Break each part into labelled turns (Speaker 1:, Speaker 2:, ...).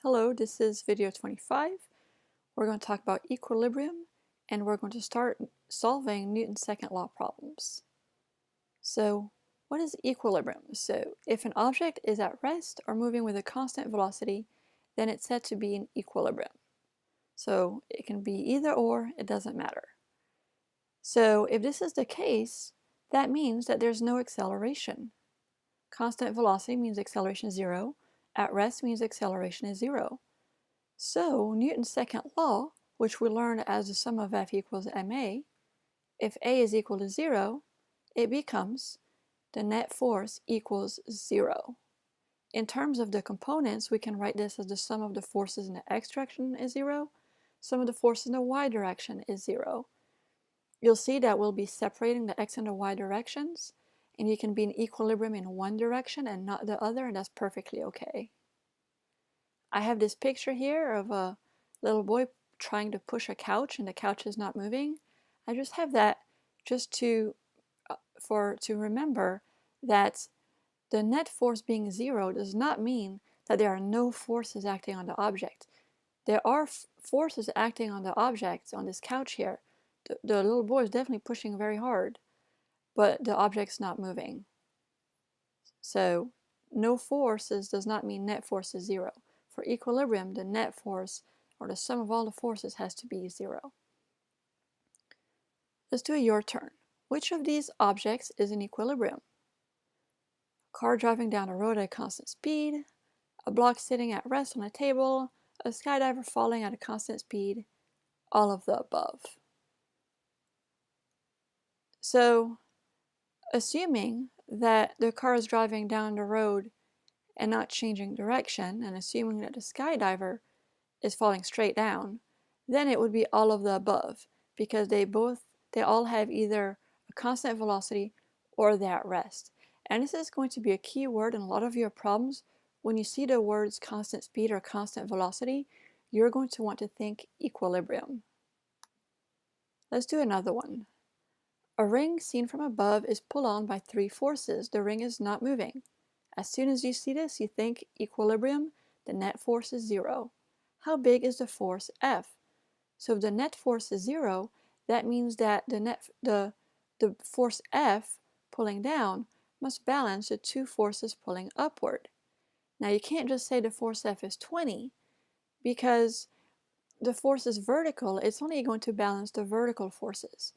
Speaker 1: Hello, this is video 25. We're going to talk about equilibrium and we're going to start solving Newton's second law problems. So, what is equilibrium? So, if an object is at rest or moving with a constant velocity, then it's said to be in equilibrium. So, it can be either or, it doesn't matter. So, if this is the case, that means that there's no acceleration. Constant velocity means acceleration is 0. At rest means acceleration is 0. So Newton's second law, which we learned as the sum of F equals ma, if A is equal to 0, it becomes the net force equals 0. In terms of the components, we can write this as the sum of the forces in the x direction is 0, sum of the forces in the y direction is 0. You'll see that we'll be separating the x and the y directions, and you can be in equilibrium in one direction and not the other, and that's perfectly okay. I have this picture here of a little boy trying to push a couch and the couch is not moving. I just have that just to remember that the net force being 0 does not mean that there are no forces acting on the object. There are forces acting on the object on this couch here. The little boy is definitely pushing very hard, but the object's not moving. So no forces does not mean net force is 0. For equilibrium, the net force, or the sum of all the forces, has to be 0. Let's do a your turn. Which of these objects is in equilibrium? A car driving down a road at a constant speed, a block sitting at rest on a table, a skydiver falling at a constant speed, all of the above. So, assuming that the car is driving down the road and not changing direction, and assuming that the skydiver is falling straight down, then it would be all of the above, because they all have either a constant velocity or they're at rest. And this is going to be a key word in a lot of your problems. When you see the words constant speed or constant velocity, you're going to want to think equilibrium. Let's do another one. A ring seen from above is pulled on by 3 forces. The ring is not moving. As soon as you see this, you think equilibrium, the net force is 0. How big is the force F? So if the net force is 0, that means that the force F pulling down must balance the 2 forces pulling upward. Now you can't just say the force F is 20, because the force is vertical, it's only going to balance the vertical forces.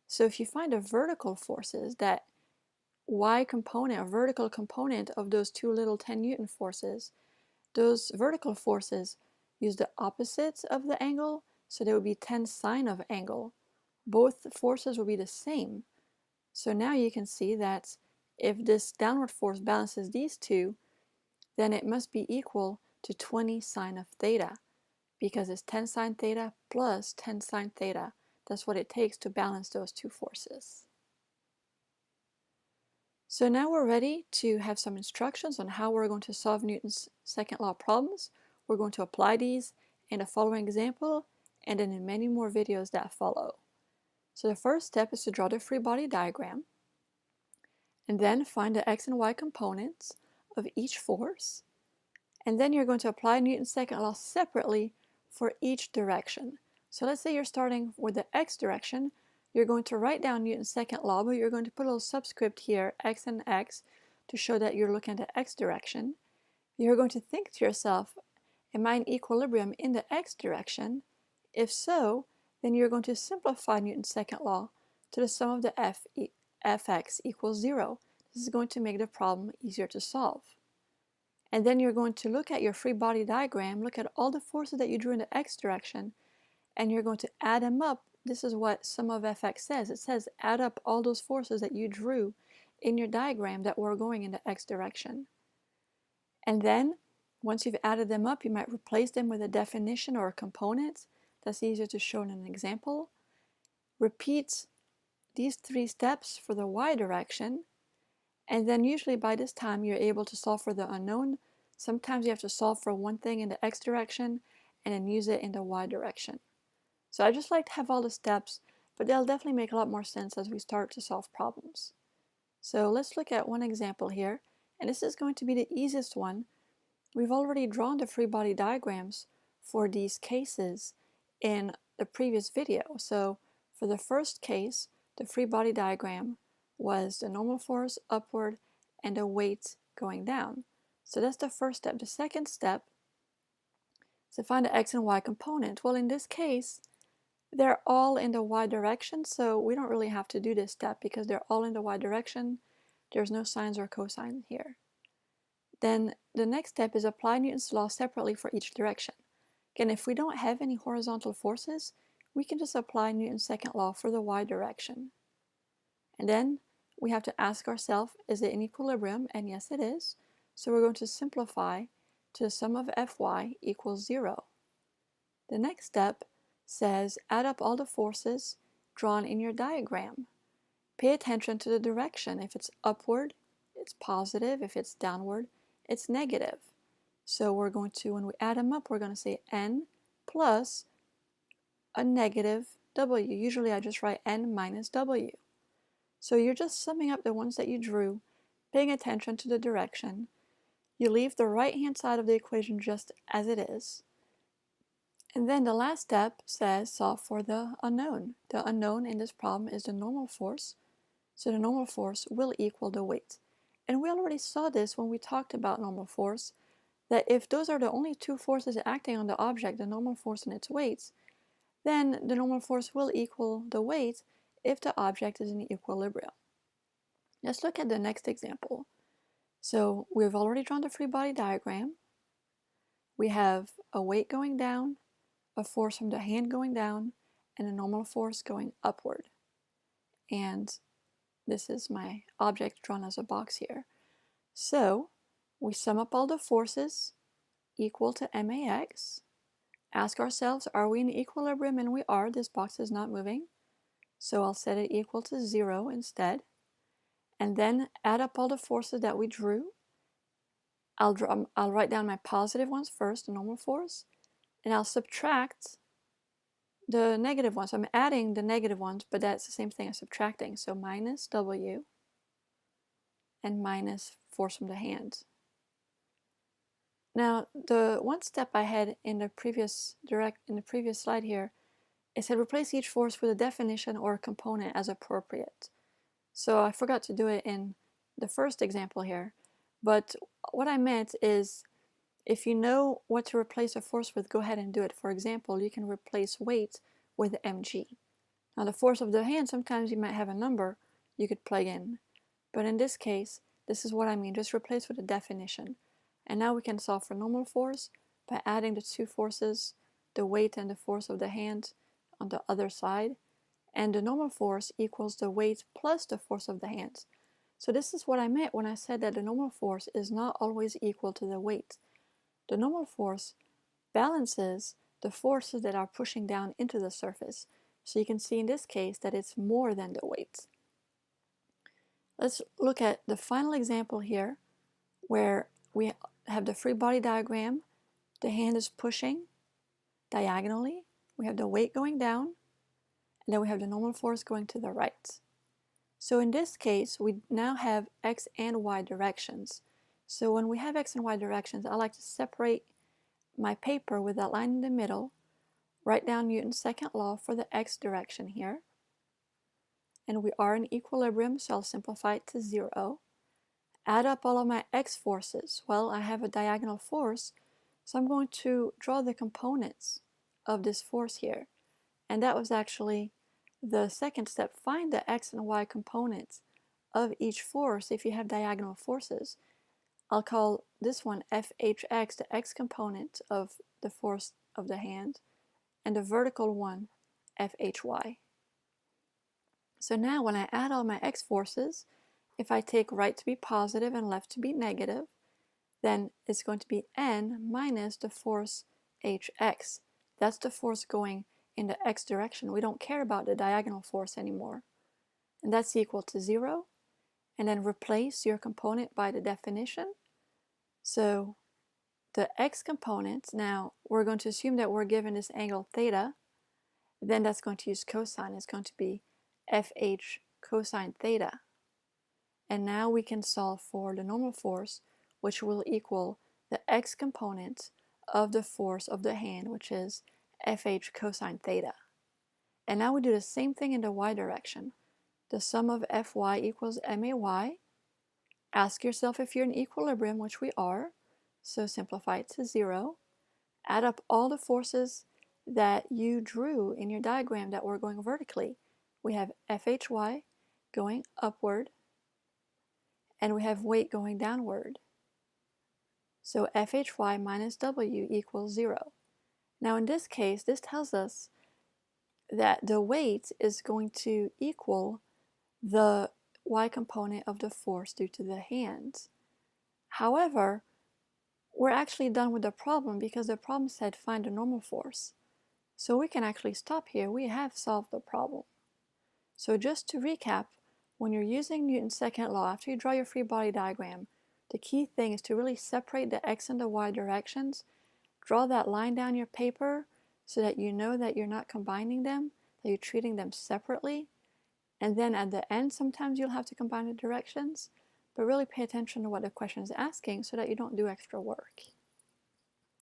Speaker 1: So if you find the vertical forces, that y component or vertical component of those two little 10 Newton forces, those vertical forces use the opposites of the angle, so they would be 10 sine of angle. Both forces will be the same. So now you can see that if this downward force balances these two, then it must be equal to 20 sine of theta, because it's 10 sine theta plus 10 sine theta. That's what it takes to balance those two forces. So now we're ready to have some instructions on how we're going to solve Newton's second law problems. We're going to apply these in the following example and then in many more videos that follow. So the first step is to draw the free body diagram and then find the x and y components of each force. And then you're going to apply Newton's second law separately for each direction. So let's say you're starting with the x direction. You're going to write down Newton's second law, but you're going to put a little subscript here, x and x, to show that you're looking at the x direction. You're going to think to yourself, am I in equilibrium in the x direction? If so, then you're going to simplify Newton's second law to the sum of the fx equals 0. This is going to make the problem easier to solve. And then you're going to look at your free body diagram, look at all the forces that you drew in the x direction, and you're going to add them up. This is what sum of fx says. It says add up all those forces that you drew in your diagram that were going in the x direction. And then, once you've added them up, you might replace them with a definition or a component. That's easier to show in an example. Repeat these 3 steps for the y direction, and then usually by this time you're able to solve for the unknown. Sometimes you have to solve for one thing in the x direction and then use it in the y direction. So I just like to have all the steps, but they'll definitely make a lot more sense as we start to solve problems. So let's look at one example here, and this is going to be the easiest one We've already drawn the free body diagrams for these cases in the previous video. So for the first case, the free body diagram was the normal force upward and the weight going down. So that's the first step. The second step is to find the x and y component. Well, in this case, they're all in the y direction, so we don't really have to do this step because they're all in the y direction. There's no sines or cosines here. Then the next step is apply Newton's law separately for each direction. Again, if we don't have any horizontal forces, we can just apply Newton's second law for the y direction. And then we have to ask ourselves, is it in equilibrium? And yes, it is. So we're going to simplify to the sum of Fy equals 0. The next step says add up all the forces drawn in your diagram. Pay attention to the direction. If it's upward, it's positive. If it's downward, it's negative. So we're going to, when we add them up, we're going to say n plus a negative w. Usually I just write n minus w. So you're just summing up the ones that you drew, paying attention to the direction. You leave the right-hand side of the equation just as it is. And then the last step says solve for the unknown. The unknown in this problem is the normal force. So the normal force will equal the weight. And we already saw this when we talked about normal force, that if those are the only two forces acting on the object, the normal force and its weight, then the normal force will equal the weight if the object is in equilibrium. Let's look at the next example. So we've already drawn the free body diagram. We have a weight going down, a force from the hand going down, and a normal force going upward. And this is my object drawn as a box here. So we sum up all the forces equal to max. Ask ourselves, are we in equilibrium? And we are. This box is not moving. So I'll set it equal to 0 instead. And then add up all the forces that we drew. I'll write down my positive ones first, the normal force, and I'll subtract the negative ones. I'm adding the negative ones, but that's the same thing as subtracting. So minus W and minus force from the hand. Now, the one step I had in the previous slide here, it said replace each force with a definition or a component as appropriate. So I forgot to do it in the first example here, but what I meant is if you know what to replace a force with, go ahead and do it. For example, you can replace weight with mg. Now the force of the hand, sometimes you might have a number you could plug in, but in this case, this is what I mean, just replace with a definition. And now we can solve for normal force by adding the two forces, the weight and the force of the hand on the other side, and the normal force equals the weight plus the force of the hand. So this is what I meant when I said that the normal force is not always equal to the weight. The normal force balances the forces that are pushing down into the surface. So you can see in this case that it's more than the weight. Let's look at the final example here where we have the free body diagram. The hand is pushing diagonally. We have the weight going down, and then we have the normal force going to the right. So in this case, we now have x and y directions. So when we have x and y directions, I like to separate my paper with that line in the middle, write down Newton's second law for the x direction here. And we are in equilibrium, so I'll simplify it to 0. Add up all of my x forces. Well, I have a diagonal force, so I'm going to draw the components of this force here. And that was actually the second step. Find the x and y components of each force if you have diagonal forces. I'll call this one FHX, the x component of the force of the hand, and the vertical one FHY. So now when I add all my x forces, if I take right to be positive and left to be negative, then it's going to be n minus the force hx. That's the force going in the x direction. We don't care about the diagonal force anymore. And that's equal to 0. And then replace your component by the definition. So the x component, now we're going to assume that we're given this angle theta, then that's going to use cosine. It's going to be FH cosine theta. And now we can solve for the normal force, which will equal the x component of the force of the hand, which is Fh cosine theta. And now we do the same thing in the y direction. The sum of Fy equals May. Ask yourself if you're in equilibrium, which we are, so simplify it to 0. Add up all the forces that you drew in your diagram that were going vertically. We have Fhy going upward, and we have weight going downward. So Fhy minus W equals 0. Now in this case, this tells us that the weight is going to equal the y component of the force due to the hand. However, we're actually done with the problem because the problem said find the normal force. So we can actually stop here. We have solved the problem. So just to recap, when you're using Newton's second law, after you draw your free body diagram, the key thing is to really separate the x and the y directions. Draw that line down your paper so that you know that you're not combining them, that you're treating them separately. And then at the end, sometimes you'll have to combine the directions, but really pay attention to what the question is asking so that you don't do extra work.